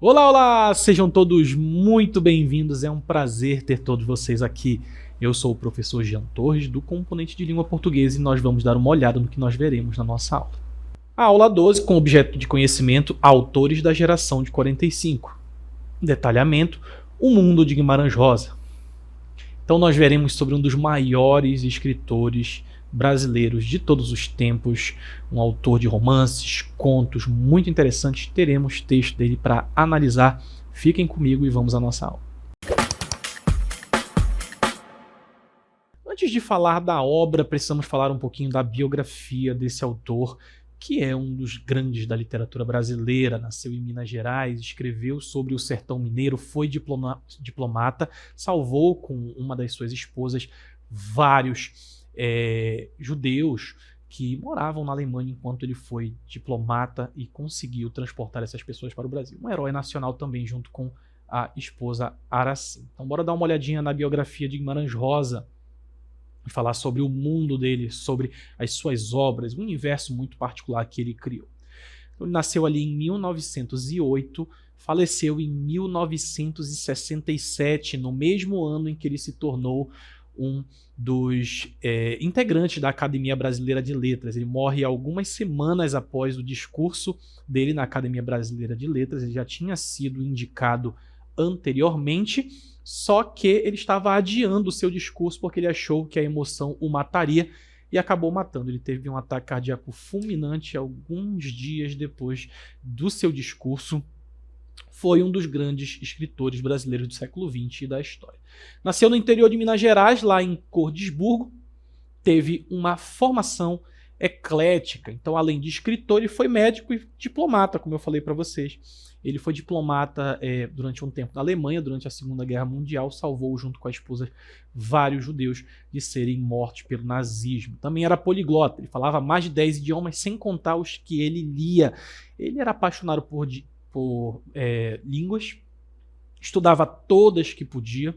Olá, olá! Sejam todos muito bem-vindos. É um prazer ter todos vocês aqui. Eu sou o professor Jean Torres, do Componente de Língua Portuguesa, e nós vamos dar uma olhada no que nós veremos na nossa aula. A aula 12, com objeto de conhecimento, autores da geração de 45. Detalhamento, o mundo de Guimarães Rosa. Então nós veremos sobre um dos maiores escritores brasileiros de todos os tempos, um autor de romances, contos muito interessantes. Teremos texto dele para analisar. Fiquem comigo e vamos à nossa aula. Antes de falar da obra, precisamos falar um pouquinho da biografia desse autor, que é um dos grandes da literatura brasileira. Nasceu em Minas Gerais, escreveu sobre o sertão mineiro, foi diplomata, salvou com uma das suas esposas vários judeus que moravam na Alemanha enquanto ele foi diplomata e conseguiu transportar essas pessoas para o Brasil. Um herói nacional também, junto com a esposa Araci. Então bora dar uma olhadinha na biografia de Guimarães Rosa e falar sobre o mundo dele, sobre as suas obras, um universo muito particular que ele criou. Ele nasceu ali em 1908, faleceu em 1967, no mesmo ano em que ele se tornou um dos integrantes da Academia Brasileira de Letras. Ele morre algumas semanas após o discurso dele na Academia Brasileira de Letras. Ele já tinha sido indicado anteriormente, só que ele estava adiando o seu discurso porque ele achou que a emoção o mataria e acabou matando. Ele teve um ataque cardíaco fulminante alguns dias depois do seu discurso. Foi um dos grandes escritores brasileiros do século XX e da história. Nasceu no interior de Minas Gerais, lá em Cordisburgo. Teve uma formação eclética. Então, além de escritor, ele foi médico e diplomata, como eu falei para vocês. Ele foi diplomata durante um tempo na Alemanha, durante a Segunda Guerra Mundial, salvou junto com a esposa vários judeus de serem mortos pelo nazismo. Também era poliglota, ele falava mais de 10 idiomas, sem contar os que ele lia. Ele era apaixonado por línguas, estudava todas que podia,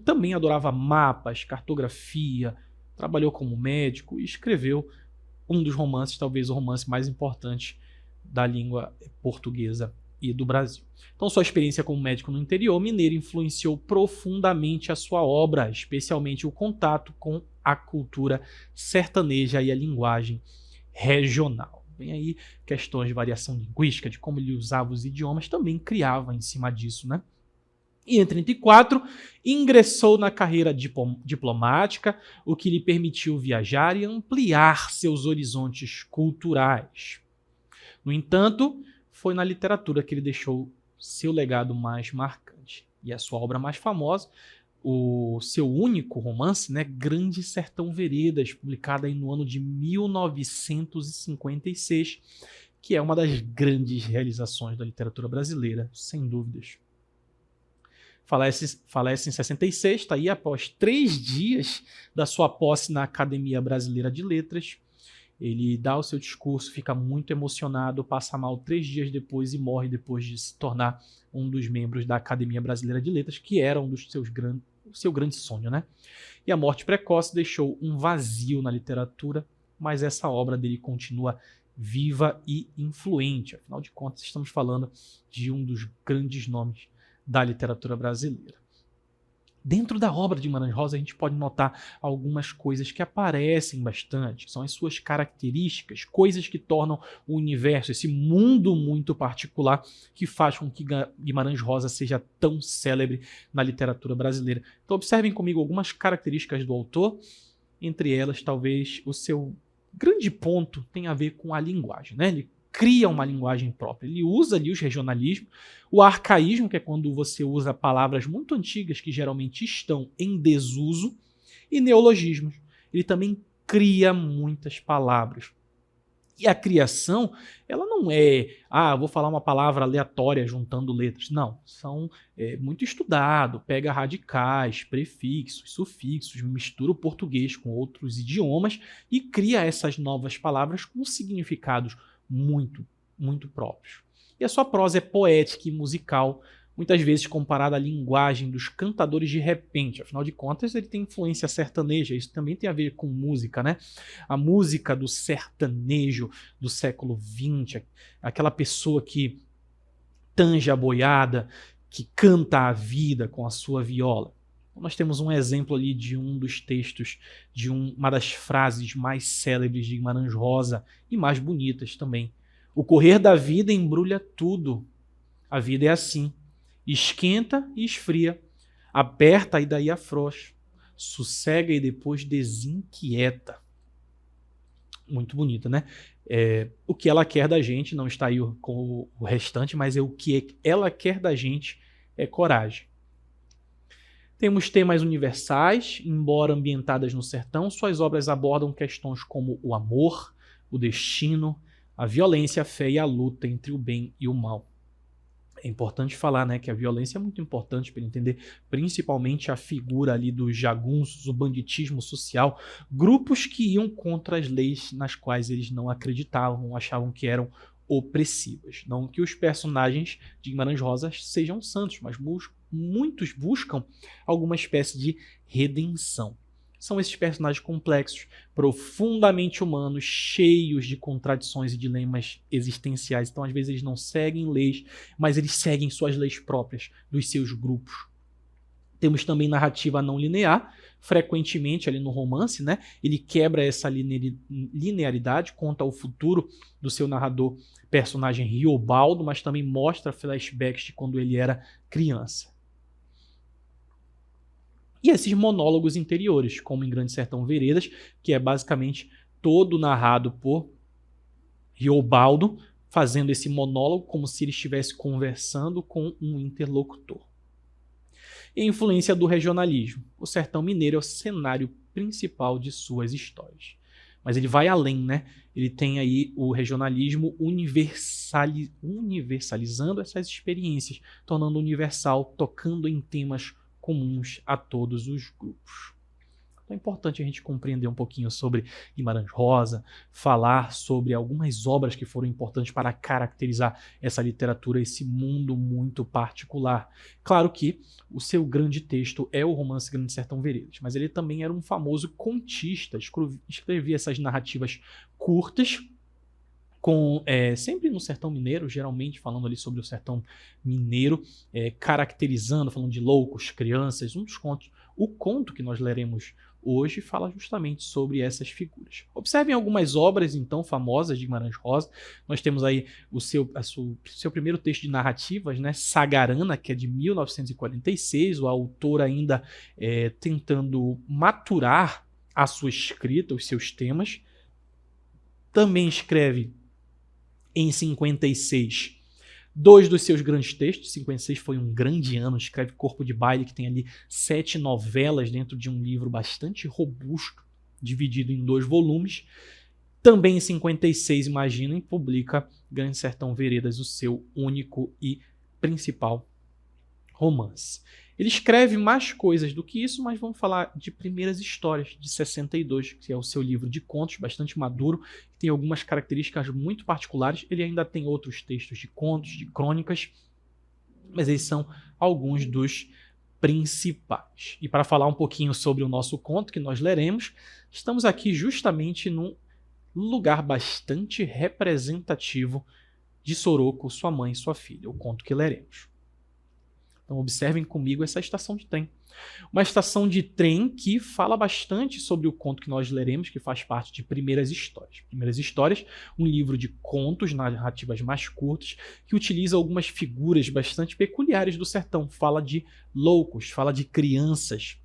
também adorava mapas, cartografia, trabalhou como médico e escreveu um dos romances, talvez o romance mais importante da língua portuguesa e do Brasil. Então, sua experiência como médico no interior mineiro influenciou profundamente a sua obra, especialmente o contato com a cultura sertaneja e a linguagem regional. Vem aí questões de variação linguística, de como ele usava os idiomas, também criava em cima disso, né? E em 1934, ingressou na carreira diplomática, o que lhe permitiu viajar e ampliar seus horizontes culturais. No entanto, foi na literatura que ele deixou seu legado mais marcante. E a sua obra mais famosa, o seu único romance, né, Grande Sertão Veredas, publicada no ano de 1956, que é uma das grandes realizações da literatura brasileira, sem dúvidas. Falece em 66, está aí após 3 dias da sua posse na Academia Brasileira de Letras. Ele dá o seu discurso, fica muito emocionado, passa mal 3 dias depois e morre depois de se tornar um dos membros da Academia Brasileira de Letras, que era um dos seu grande sonho, né? E a morte precoce deixou um vazio na literatura, mas essa obra dele continua viva e influente. Afinal de contas, estamos falando de um dos grandes nomes da literatura brasileira. Dentro da obra de Guimarães Rosa, a gente pode notar algumas coisas que aparecem bastante, que são as suas características, coisas que tornam o universo, esse mundo muito particular, que faz com que Guimarães Rosa seja tão célebre na literatura brasileira. Então observem comigo algumas características do autor, entre elas talvez o seu grande ponto tem a ver com a linguagem, né? Ele cria uma linguagem própria. Ele usa ali os regionalismos, o arcaísmo, que é quando você usa palavras muito antigas que geralmente estão em desuso, e neologismos. Ele também cria muitas palavras. E a criação, ela não é, vou falar uma palavra aleatória juntando letras. Não, são muito estudado, pega radicais, prefixos, sufixos, mistura o português com outros idiomas e cria essas novas palavras com significados muito, muito próprios. E a sua prosa é poética e musical, muitas vezes comparada à linguagem dos cantadores de repente. Afinal de contas, ele tem influência sertaneja, isso também tem a ver com música, né? A música do sertanejo do século XX, aquela pessoa que tange a boiada, que canta a vida com a sua viola. Nós temos um exemplo ali de um dos textos, de uma das frases mais célebres de Guimarães Rosa e mais bonitas também. O correr da vida embrulha tudo. A vida é assim. Esquenta e esfria. Aperta e daí afrouxa. Sossega e depois desinquieta. Muito bonita, né? O que ela quer da gente, não está aí com o restante, mas o que ela quer da gente é coragem. Temos temas universais, embora ambientadas no sertão, suas obras abordam questões como o amor, o destino, a violência, a fé e a luta entre o bem e o mal. É importante falar, né, que a violência é muito importante para entender principalmente a figura ali dos jagunços, o banditismo social, grupos que iam contra as leis nas quais eles não acreditavam, achavam que eram opressivas. Não que os personagens de Guimarães Rosa sejam santos, mas muitos buscam alguma espécie de redenção. São esses personagens complexos, profundamente humanos, cheios de contradições e dilemas existenciais. Então, às vezes, eles não seguem leis, mas eles seguem suas leis próprias, dos seus grupos. Temos também narrativa não linear, frequentemente ali no romance, né? Ele quebra essa linearidade, conta o futuro do seu narrador, personagem Riobaldo, mas também mostra flashbacks de quando ele era criança. E esses monólogos interiores, como em Grande Sertão Veredas, que é basicamente todo narrado por Riobaldo, fazendo esse monólogo como se ele estivesse conversando com um interlocutor. E a influência do regionalismo. O sertão mineiro é o cenário principal de suas histórias. Mas ele vai além, né? Ele tem aí o regionalismo universalizando essas experiências, tornando universal, tocando em temas comuns a todos os grupos. Então é importante a gente compreender um pouquinho sobre Guimarães Rosa, falar sobre algumas obras que foram importantes para caracterizar essa literatura, esse mundo muito particular. Claro que o seu grande texto é o romance Grande Sertão Veredas, mas ele também era um famoso contista, escrevia essas narrativas curtas, sempre no sertão mineiro, geralmente falando ali sobre o sertão mineiro, caracterizando, falando de loucos, crianças, um dos contos. O conto que nós leremos hoje fala justamente sobre essas figuras. Observem algumas obras, então, famosas de Guimarães Rosa. Nós temos aí o seu primeiro texto de narrativas, né, Sagarana, que é de 1946, o autor ainda tentando maturar a sua escrita, os seus temas. Também escreve em 56, dois dos seus grandes textos. 56 foi um grande ano, escreve Corpo de Baile, que tem ali 7 novelas dentro de um livro bastante robusto, dividido em 2 volumes. Também em 56, imaginem, publica Grande Sertão Veredas, o seu único e principal romance. Ele escreve mais coisas do que isso, mas vamos falar de Primeiras Histórias, de 62, que é o seu livro de contos, bastante maduro, que tem algumas características muito particulares. Ele ainda tem outros textos de contos, de crônicas, mas esses são alguns dos principais. E para falar um pouquinho sobre o nosso conto que nós leremos, estamos aqui justamente num lugar bastante representativo de Soroco, sua mãe e sua filha, o conto que leremos. Então observem comigo essa estação de trem. Uma estação de trem que fala bastante sobre o conto que nós leremos, que faz parte de Primeiras Histórias. Primeiras Histórias, um livro de contos, narrativas mais curtas, que utiliza algumas figuras bastante peculiares do sertão. Fala de loucos, fala de crianças.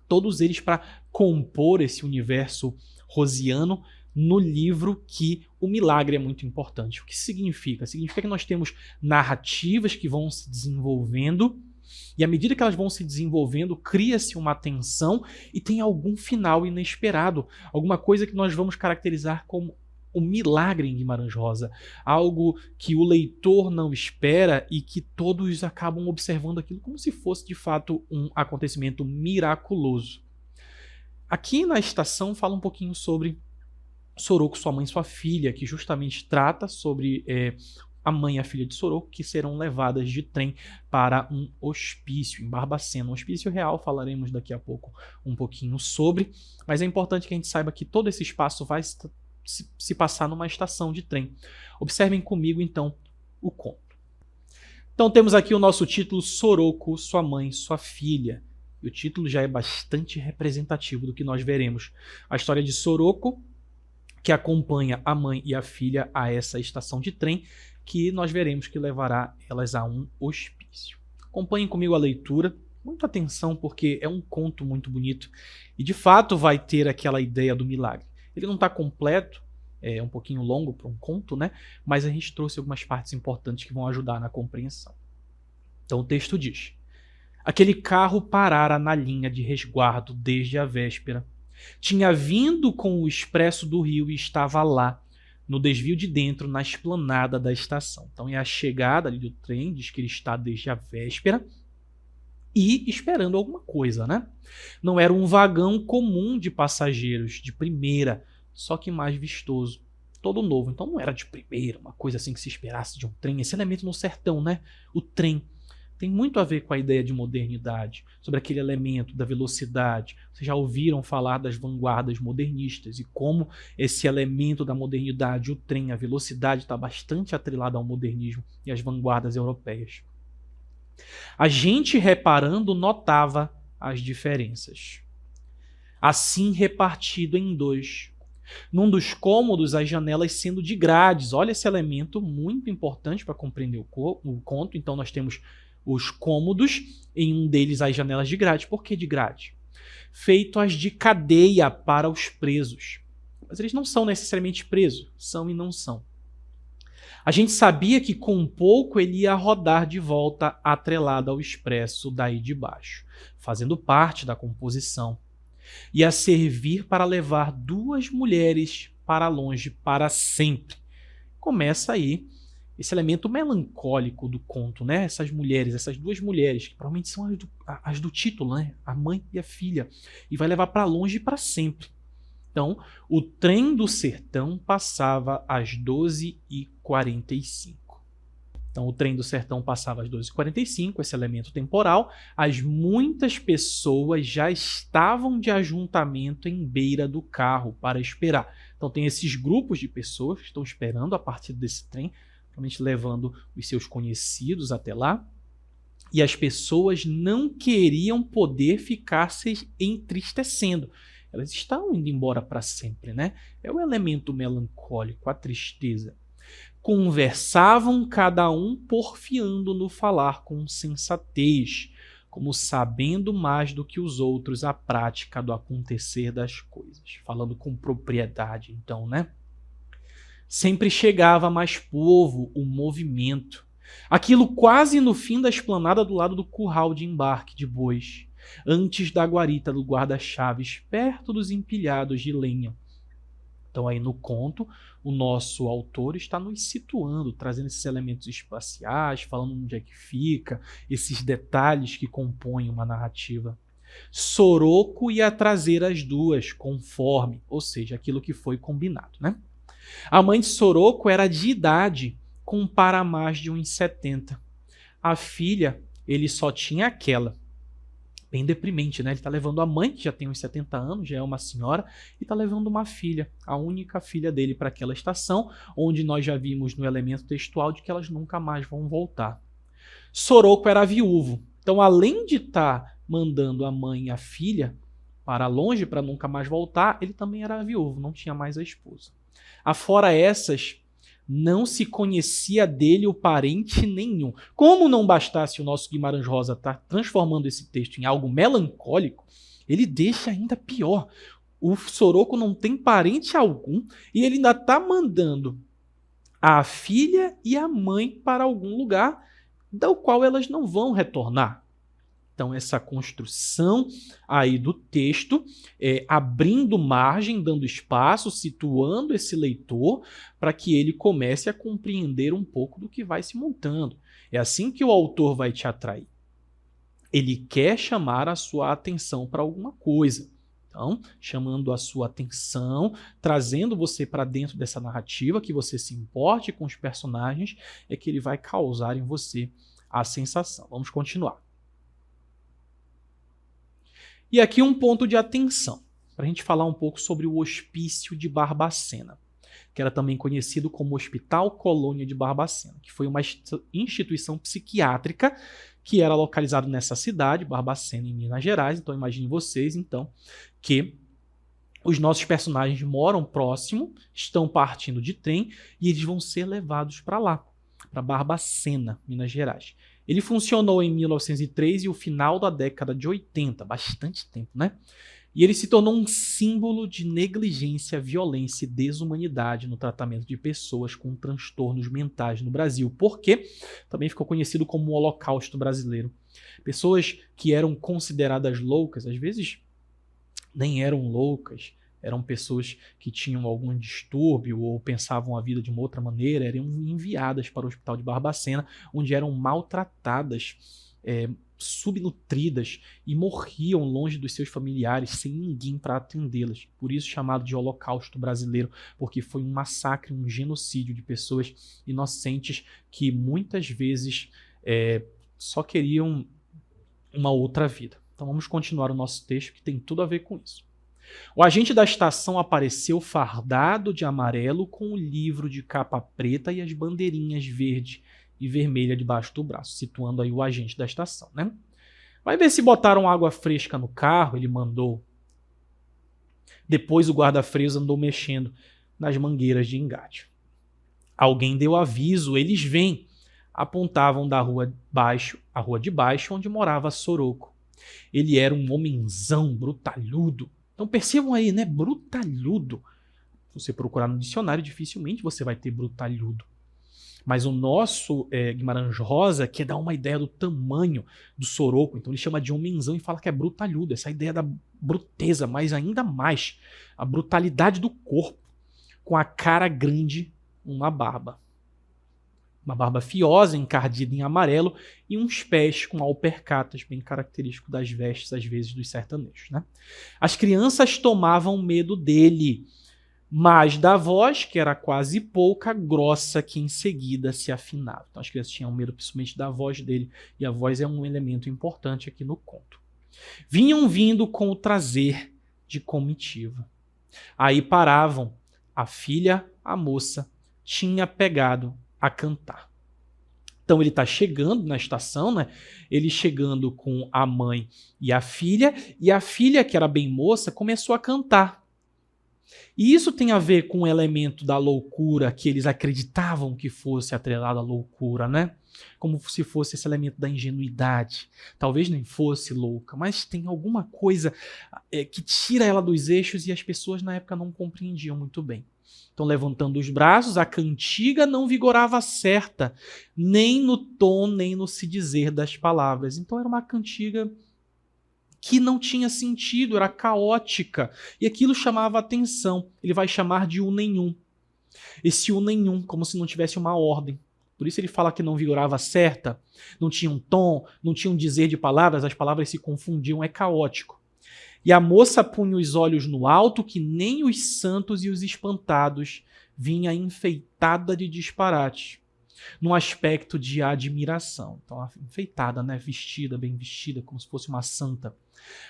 Todos eles para compor esse universo rosiano no livro que o milagre é muito importante. O que significa? Significa que nós temos narrativas que vão se desenvolvendo e à medida que elas vão se desenvolvendo, cria-se uma tensão e tem algum final inesperado. Alguma coisa que nós vamos caracterizar como o milagre em Guimarães Rosa. Algo que o leitor não espera e que todos acabam observando aquilo como se fosse de fato um acontecimento miraculoso. Aqui na estação fala um pouquinho sobre Soroco, sua mãe e sua filha, que justamente trata sobre a mãe e a filha de Soroco, que serão levadas de trem para um hospício em Barbacena. Um hospício real, falaremos daqui a pouco um pouquinho sobre, mas é importante que a gente saiba que todo esse espaço vai se passar numa estação de trem. Observem comigo, então, o conto. Então temos aqui o nosso título Soroko, sua mãe, sua filha. E o título já é bastante representativo do que nós veremos. A história de Soroko, que acompanha a mãe e a filha a essa estação de trem, que nós veremos que levará elas a um hospício. Acompanhem comigo a leitura, muita atenção, porque é um conto muito bonito e de fato vai ter aquela ideia do milagre. Ele não está completo, é um pouquinho longo para um conto, né? Mas a gente trouxe algumas partes importantes que vão ajudar na compreensão. Então o texto diz: aquele carro parara na linha de resguardo desde a véspera. Tinha vindo com o expresso do Rio e estava lá, no desvio de dentro, na esplanada da estação. Então é a chegada ali do trem, diz que ele está desde a véspera e esperando alguma coisa, né? Não era um vagão comum de passageiros, de primeira, só que mais vistoso, todo novo. Então não era de primeira, uma coisa assim que se esperasse de um trem. Esse elemento no sertão, né? O trem tem muito a ver com a ideia de modernidade, sobre aquele elemento da velocidade. Vocês já ouviram falar das vanguardas modernistas e como esse elemento da modernidade, o trem, a velocidade, está bastante atrelado ao modernismo e às vanguardas europeias. A gente, reparando, notava as diferenças. Assim, repartido em dois. Num dos cômodos, as janelas sendo de grades. Olha esse elemento muito importante para compreender o conto. Então, nós temos os cômodos, em um deles as janelas de grade. Por que de grade? Feitas de cadeia para os presos. Mas eles não são necessariamente presos, são e não são. A gente sabia que com pouco ele ia rodar de volta atrelado ao expresso daí de baixo, fazendo parte da composição. Ia servir para levar duas mulheres para longe para sempre. Começa aí esse elemento melancólico do conto, né? Essas mulheres, essas duas mulheres, que provavelmente são as do título, né? A mãe e a filha. E vai levar para longe para sempre. Então, o trem do sertão passava às 12h45. Então, o trem do sertão passava às 12h45, esse elemento temporal. As muitas pessoas já estavam de ajuntamento em beira do carro para esperar. Então, tem esses grupos de pessoas que estão esperando a partir desse trem, provavelmente levando os seus conhecidos até lá. E as pessoas não queriam poder ficar se entristecendo. Elas estão indo embora para sempre, né? É o elemento melancólico, a tristeza. Conversavam cada um porfiando no falar com sensatez, como sabendo mais do que os outros a prática do acontecer das coisas. Falando com propriedade, então, né? Sempre chegava mais povo, o movimento. Aquilo quase no fim da esplanada do lado do curral de embarque de bois, antes da guarita do guarda-chaves, perto dos empilhados de lenha. Então aí no conto, o nosso autor está nos situando, trazendo esses elementos espaciais, falando onde é que fica, esses detalhes que compõem uma narrativa. Soroko ia trazer as duas, conforme, ou seja, aquilo que foi combinado, né? A mãe de Soroko era de idade, com para mais de uns 70. A filha, ele só tinha aquela. Bem deprimente, né? Ele está levando a mãe, que já tem uns 70 anos, já é uma senhora, e está levando uma filha, a única filha dele, para aquela estação, onde nós já vimos no elemento textual de que elas nunca mais vão voltar. Soroko era viúvo. Então, além de estar mandando a mãe e a filha para longe, para nunca mais voltar, ele também era viúvo, não tinha mais a esposa. Afora essas, não se conhecia dele o parente nenhum. Como não bastasse o nosso Guimarães Rosa estar transformando esse texto em algo melancólico, ele deixa ainda pior. O Soroko não tem parente algum e ele ainda está mandando a filha e a mãe para algum lugar do qual elas não vão retornar. Então, essa construção aí do texto, abrindo margem, dando espaço, situando esse leitor para que ele comece a compreender um pouco do que vai se montando. É assim que o autor vai te atrair. Ele quer chamar a sua atenção para alguma coisa. Então, chamando a sua atenção, trazendo você para dentro dessa narrativa, que você se importe com os personagens, é que ele vai causar em você a sensação. Vamos continuar. E aqui um ponto de atenção, para a gente falar um pouco sobre o hospício de Barbacena. que era também conhecido como Hospital Colônia de Barbacena, que foi uma instituição psiquiátrica que era localizada nessa cidade, Barbacena, em Minas Gerais. Então imagine vocês, então, que os nossos personagens moram próximo, estão partindo de trem e eles vão ser levados para lá, para Barbacena, Minas Gerais. Ele funcionou em 1903 e o final da década de 80, bastante tempo, né? E ele se tornou um símbolo de negligência, violência e desumanidade no tratamento de pessoas com transtornos mentais no Brasil, porque também ficou conhecido como o Holocausto Brasileiro. Pessoas que eram consideradas loucas, às vezes nem eram loucas, eram pessoas que tinham algum distúrbio ou pensavam a vida de uma outra maneira, eram enviadas para o Hospital de Barbacena, onde eram maltratadas, subnutridas e morriam longe dos seus familiares sem ninguém para atendê-las. Por isso chamado de Holocausto Brasileiro, porque foi um massacre, um genocídio de pessoas inocentes que muitas vezes só queriam uma outra vida. Então vamos continuar o nosso texto, que tem tudo a ver com isso. O agente da estação apareceu fardado de amarelo com o livro de capa preta e as bandeirinhas verde e vermelha debaixo do braço, situando aí o agente da estação, né? Vai ver se botaram água fresca no carro, ele mandou. Depois o guarda-freios andou mexendo nas mangueiras de engate. Alguém deu aviso, eles vêm. Apontavam da rua de baixo, onde morava Soroco. Ele era um homenzão, brutalhudo. Então percebam aí, né? Brutalhudo. Se você procurar no dicionário, dificilmente você vai ter brutalhudo. Mas o nosso Guimarães Rosa quer dar uma ideia do tamanho do Soroco. Então ele chama de homenzão e fala que é brutalhudo. Essa ideia da bruteza, mas ainda mais a brutalidade do corpo. Com a cara grande, uma barba. Uma barba fiosa, encardida em amarelo, e uns pés com alpercatas, bem característico das vestes, às vezes, dos sertanejos, né? As crianças tomavam medo dele, mas da voz, que era quase pouca, grossa, que em seguida se afinava. Então as crianças tinham medo principalmente da voz dele, e a voz é um elemento importante aqui no conto. Vinham vindo com o trazer de comitiva. Aí paravam. A filha, a moça, tinha pegado a cantar. Então ele está chegando na estação, né? Ele chegando com a mãe e a filha, que era bem moça, começou a cantar. E isso tem a ver com o elemento da loucura que eles acreditavam que fosse atrelado à loucura, né? Como se fosse esse elemento da ingenuidade. Talvez nem fosse louca, mas tem alguma coisa que tira ela dos eixos e as pessoas na época não compreendiam muito bem. Então, levantando os braços, a cantiga não vigorava certa, nem no tom, nem no se dizer das palavras. Então, era uma cantiga que não tinha sentido, era caótica. E aquilo chamava a atenção. Ele vai chamar de nenhum. Esse nenhum, como se não tivesse uma ordem. Por isso ele fala que não vigorava certa, não tinha um tom, não tinha um dizer de palavras, as palavras se confundiam, é caótico. E a moça punha os olhos no alto, que nem os santos e os espantados, vinha enfeitada de disparate, num aspecto de admiração. Então, enfeitada, né? Vestida, bem vestida, como se fosse uma santa.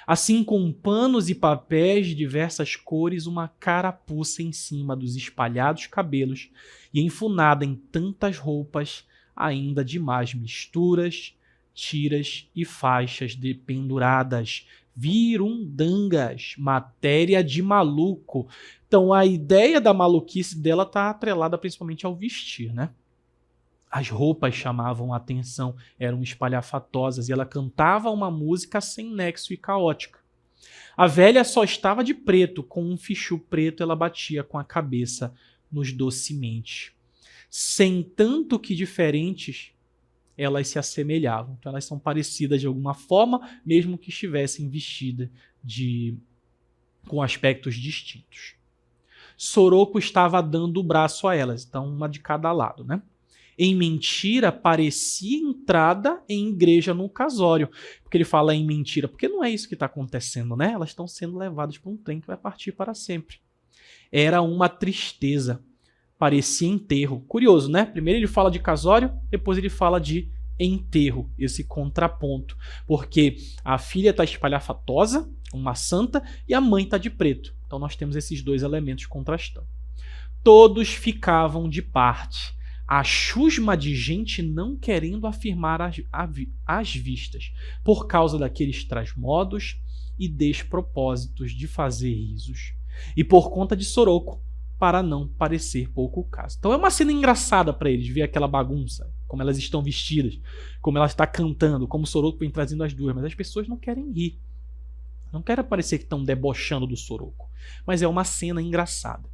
Assim, com panos e papéis de diversas cores, uma carapuça em cima dos espalhados cabelos e enfunada em tantas roupas, ainda de mais misturas, tiras e faixas dependuradas, virundangas, matéria de maluco. Então a ideia da maluquice dela está atrelada principalmente ao vestir, né? As roupas chamavam a atenção, eram espalhafatosas, e ela cantava uma música sem nexo e caótica. A velha só estava de preto, com um fichu preto ela batia com a cabeça nos docimentes. Sem tanto que diferentes, elas se assemelhavam. Então elas são parecidas de alguma forma, mesmo que estivessem vestidas com aspectos distintos. Soroco estava dando o braço a elas, então uma de cada lado, né? Em mentira, parecia entrada em igreja no casório. Porque ele fala em mentira, porque não é isso que está acontecendo, né? Elas estão sendo levadas para um trem que vai partir para sempre. Era uma tristeza. Parecia enterro. Curioso, né? Primeiro ele fala de casório, depois ele fala de enterro, esse contraponto. Porque a filha está espalhafatosa, uma santa, e a mãe está de preto. Então nós temos esses dois elementos contrastando. Todos ficavam de parte, a chusma de gente não querendo afirmar as vistas, por causa daqueles trasmodos e despropósitos de fazer risos, e por conta de Soroko, para não parecer pouco caso. Então é uma cena engraçada para eles, ver aquela bagunça, como elas estão vestidas, como ela está cantando, como Soroko vem trazendo as duas, mas as pessoas não querem rir. Não querem parecer que estão debochando do Soroko, mas é uma cena engraçada.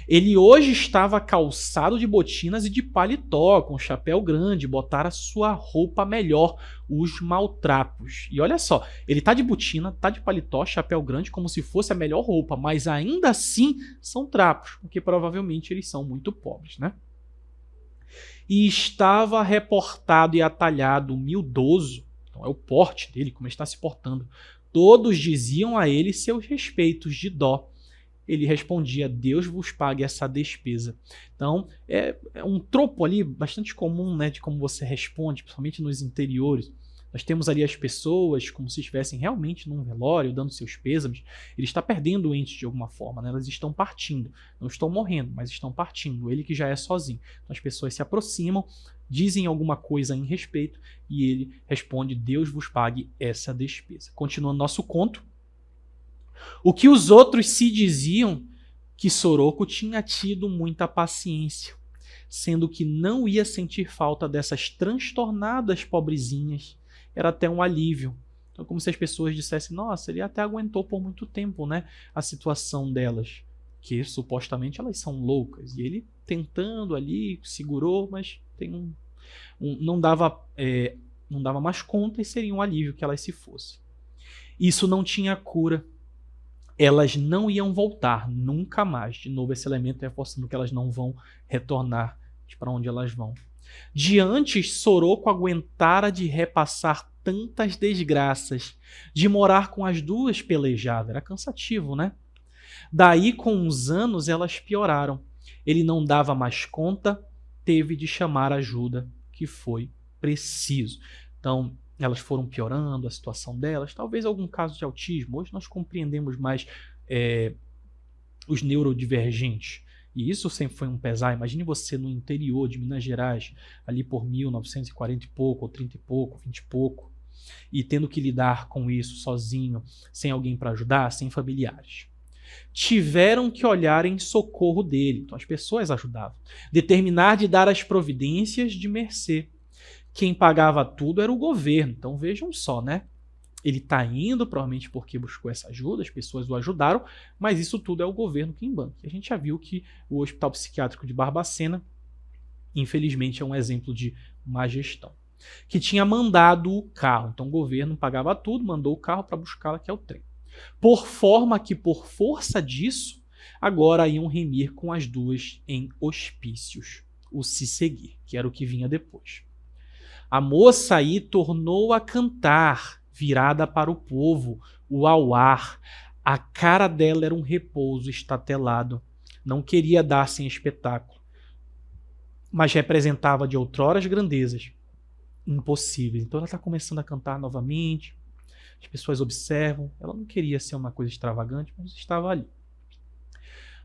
Ele hoje estava calçado de botinas e de paletó, com chapéu grande, botar a sua roupa melhor, os maltrapos. E olha só, ele tá de botina, tá de paletó, chapéu grande, como se fosse a melhor roupa, mas ainda assim são trapos, porque provavelmente eles são muito pobres, né? E estava reportado e atalhado mildoso, então é o porte dele, como ele está se portando. Todos diziam a ele seus respeitos de dó. Ele respondia: Deus vos pague essa despesa. Então, é um tropo ali bastante comum, né, de como você responde, principalmente nos interiores. Nós temos ali as pessoas como se estivessem realmente num velório, dando seus pêsames. Ele está perdendo o ente de alguma forma, né? Elas estão partindo. Não estão morrendo, mas estão partindo. Ele que já é sozinho. Então, as pessoas se aproximam, dizem alguma coisa em respeito e ele responde: Deus vos pague essa despesa. Continuando nosso conto. O que os outros se diziam que Soroko tinha tido muita paciência, sendo que não ia sentir falta dessas transtornadas pobrezinhas. Era até um alívio. Então, como se as pessoas dissessem: nossa, ele até aguentou por muito tempo, né, a situação delas, que supostamente elas são loucas. E ele tentando ali, segurou, mas tem não dava mais conta e seria um alívio que elas se fossem. Isso não tinha cura. Elas não iam voltar nunca mais. De novo, esse elemento reforçando que elas não vão retornar para onde elas vão. De antes, Soroko aguentara de repassar tantas desgraças, de morar com as duas pelejadas. Era cansativo, né? Daí, com os anos, elas pioraram. Ele não dava mais conta, teve de chamar ajuda, que foi preciso. Então, elas foram piorando a situação delas, talvez algum caso de autismo. Hoje nós compreendemos mais os neurodivergentes. E isso sempre foi um pesar. Imagine você no interior de Minas Gerais, ali por 1940 e pouco, ou 30 e pouco, 20 e pouco, e tendo que lidar com isso sozinho, sem alguém para ajudar, sem familiares. Tiveram que olhar em socorro dele. Então as pessoas ajudavam. Determinar de dar as providências de mercê. Quem pagava tudo era o governo. Então vejam só, né? Ele está indo, provavelmente porque buscou essa ajuda, as pessoas o ajudaram, mas isso tudo é o governo quem banca. A gente já viu que o Hospital Psiquiátrico de Barbacena, infelizmente, é um exemplo de má gestão. Que tinha mandado o carro. Então o governo pagava tudo, mandou o carro para buscá-la, que é o trem. Por forma que, por força disso, agora iam remir com as duas em hospícios. O se seguir, que era o que vinha depois. A moça aí tornou a cantar, virada para o povo, o auar. A cara dela era um repouso estatelado. Não queria dar sem espetáculo, mas representava de outrora as grandezas impossíveis. Então ela está começando a cantar novamente. As pessoas observam. Ela não queria ser uma coisa extravagante, mas estava ali.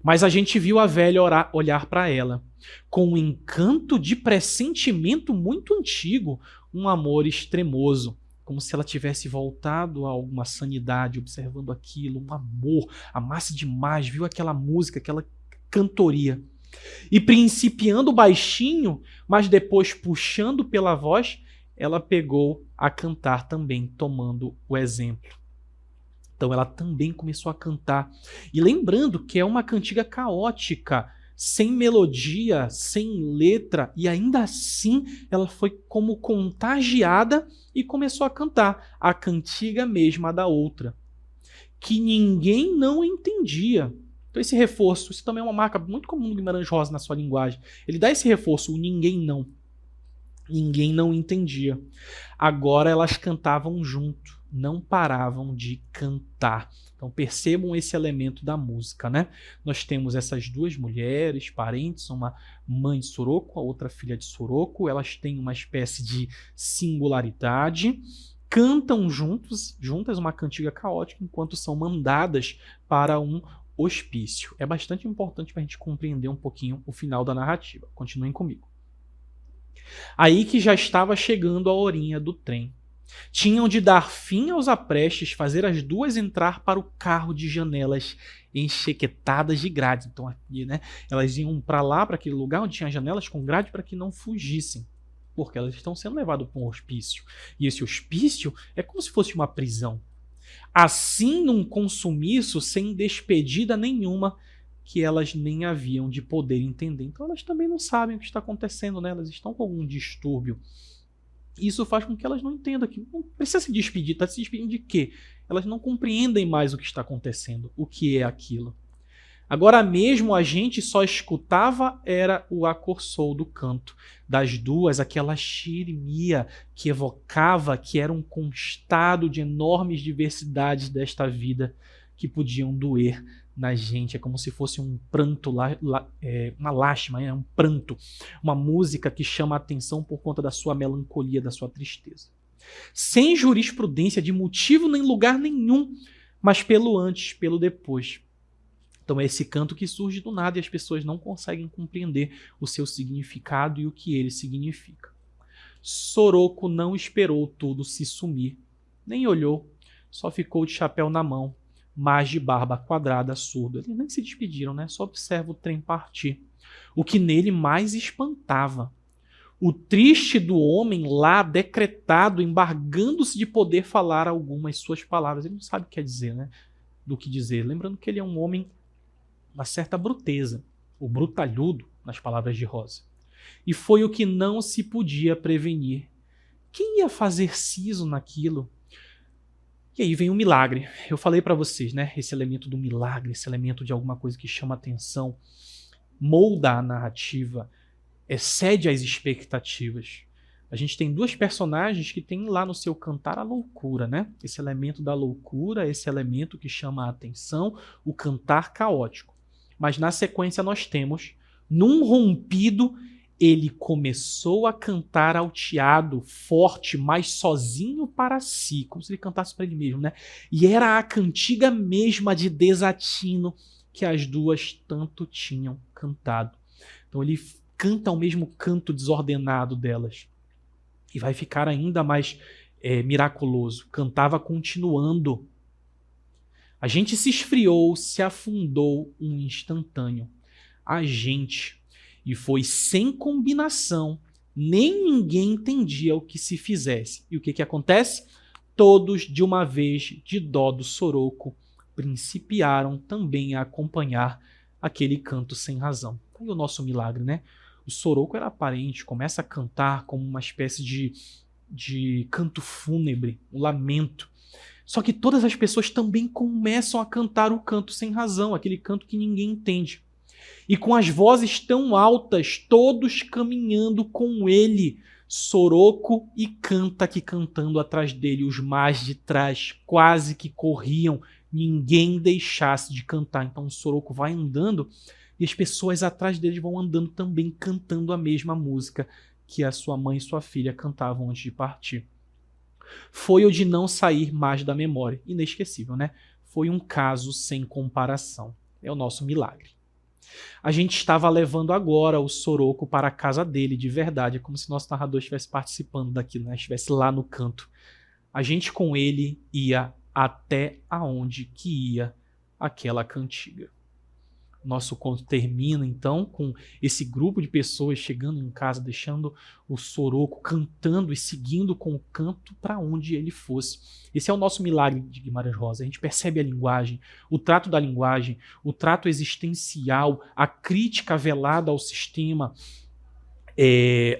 Mas a gente viu a velha olhar para ela, com um encanto de pressentimento muito antigo, um amor extremoso, como se ela tivesse voltado a alguma sanidade, observando aquilo, um amor, amasse demais, viu aquela música, aquela cantoria. E principiando baixinho, mas depois puxando pela voz, ela pegou a cantar também, tomando o exemplo. Então ela também começou a cantar. E lembrando que é uma cantiga caótica, sem melodia, sem letra, e ainda assim ela foi como contagiada e começou a cantar a cantiga mesma da outra, que ninguém não entendia. Então esse reforço, isso também é uma marca muito comum do Guimarães Rosa na sua linguagem. Ele dá esse reforço, o ninguém não. Ninguém não entendia. Agora elas cantavam junto. Não paravam de cantar. Então percebam esse elemento da música, né? Nós temos essas duas mulheres, parentes, uma mãe de Soroko, a outra filha de Soroko. Elas têm uma espécie de singularidade, cantam juntas uma cantiga caótica, enquanto são mandadas para um hospício. É bastante importante para a gente compreender um pouquinho o final da narrativa. Continuem comigo. Aí que já estava chegando a horinha do trem. Tinham de dar fim aos aprestes, fazer as duas entrar para o carro de janelas enxequetadas de grades. Então, aqui, né, elas iam para lá, para aquele lugar onde tinha janelas com grade, para que não fugissem, porque elas estão sendo levadas para um hospício. E esse hospício é como se fosse uma prisão. Assim, num consumiço sem despedida nenhuma, que elas nem haviam de poder entender. Então, elas também não sabem o que está acontecendo, né? Elas estão com algum distúrbio. Isso faz com que elas não entendam que não precisa se despedir. Está se despedindo de quê? Elas não compreendem mais o que está acontecendo, o que é aquilo. Agora mesmo a gente só escutava era o acorsou do canto das duas, aquela xirimia que evocava que era um constado de enormes diversidades desta vida que podiam doer na gente. É como se fosse um pranto, uma lástima, um pranto, uma música que chama a atenção por conta da sua melancolia, da sua tristeza. Sem jurisprudência de motivo nem lugar nenhum, mas pelo antes, pelo depois. Então é esse canto que surge do nada e as pessoas não conseguem compreender o seu significado e o que ele significa. Soroco não esperou tudo se sumir, nem olhou, só ficou de chapéu na mão, mas de barba quadrada, surdo. Eles nem se despediram, né? Só observa o trem partir. O que nele mais espantava. O triste do homem lá decretado, embargando-se de poder falar algumas suas palavras. Ele não sabe o que quer dizer, né? Do que dizer. Lembrando que ele é um homem uma certa bruteza, o brutalhudo, nas palavras de Rosa. E foi o que não se podia prevenir. Quem ia fazer siso naquilo? E aí vem o milagre. Eu falei para vocês, né? Esse elemento do milagre, esse elemento de alguma coisa que chama atenção, molda a narrativa, excede as expectativas. A gente tem duas personagens que têm lá no seu cantar a loucura, né? Esse elemento da loucura, esse elemento que chama a atenção, o cantar caótico. Mas na sequência nós temos, num rompido, ele começou a cantar alteado, forte, mas sozinho para si, como se ele cantasse para ele mesmo, né? E era a cantiga mesma de desatino que as duas tanto tinham cantado. Então ele canta o mesmo canto desordenado delas. E vai ficar ainda mais miraculoso. Cantava continuando. A gente se esfriou, se afundou um instantâneo. A gente. E foi sem combinação. Nem ninguém entendia o que se fizesse. E o que acontece? Todos, de uma vez, de dó do Soroco, principiaram também a acompanhar aquele canto sem razão. Aí o nosso milagre, né? O Soroco era aparente, começa a cantar como uma espécie de canto fúnebre, um lamento. Só que todas as pessoas também começam a cantar o canto sem razão, aquele canto que ninguém entende. E com as vozes tão altas, todos caminhando com ele, Soroco e canta que cantando atrás dele, os mais de trás quase que corriam, ninguém deixasse de cantar. Então o Soroco vai andando e as pessoas atrás dele vão andando também cantando a mesma música que a sua mãe e sua filha cantavam antes de partir. Foi o de não sair mais da memória. Inesquecível, né? Foi um caso sem comparação. É o nosso milagre. A gente estava levando agora o Soroco para a casa dele, de verdade. É como se nosso narrador estivesse participando daquilo, né? Estivesse lá no canto. A gente com ele ia até aonde que ia aquela cantiga. Nosso conto termina, então, com esse grupo de pessoas chegando em casa, deixando o Soroco cantando e seguindo com o canto para onde ele fosse. Esse é o nosso milagre de Guimarães Rosa. A gente percebe a linguagem, o trato da linguagem, o trato existencial, a crítica velada ao sistema,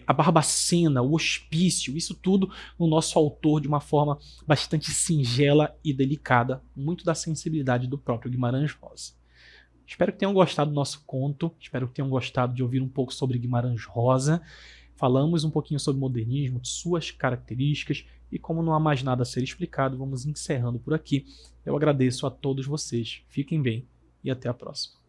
a Barbacena, o hospício, isso tudo no nosso autor de uma forma bastante singela e delicada. Muito da sensibilidade do próprio Guimarães Rosa. Espero que tenham gostado do nosso conto, espero que tenham gostado de ouvir um pouco sobre Guimarães Rosa. Falamos um pouquinho sobre modernismo, de suas características, e como não há mais nada a ser explicado, vamos encerrando por aqui. Eu agradeço a todos vocês, fiquem bem e até a próxima.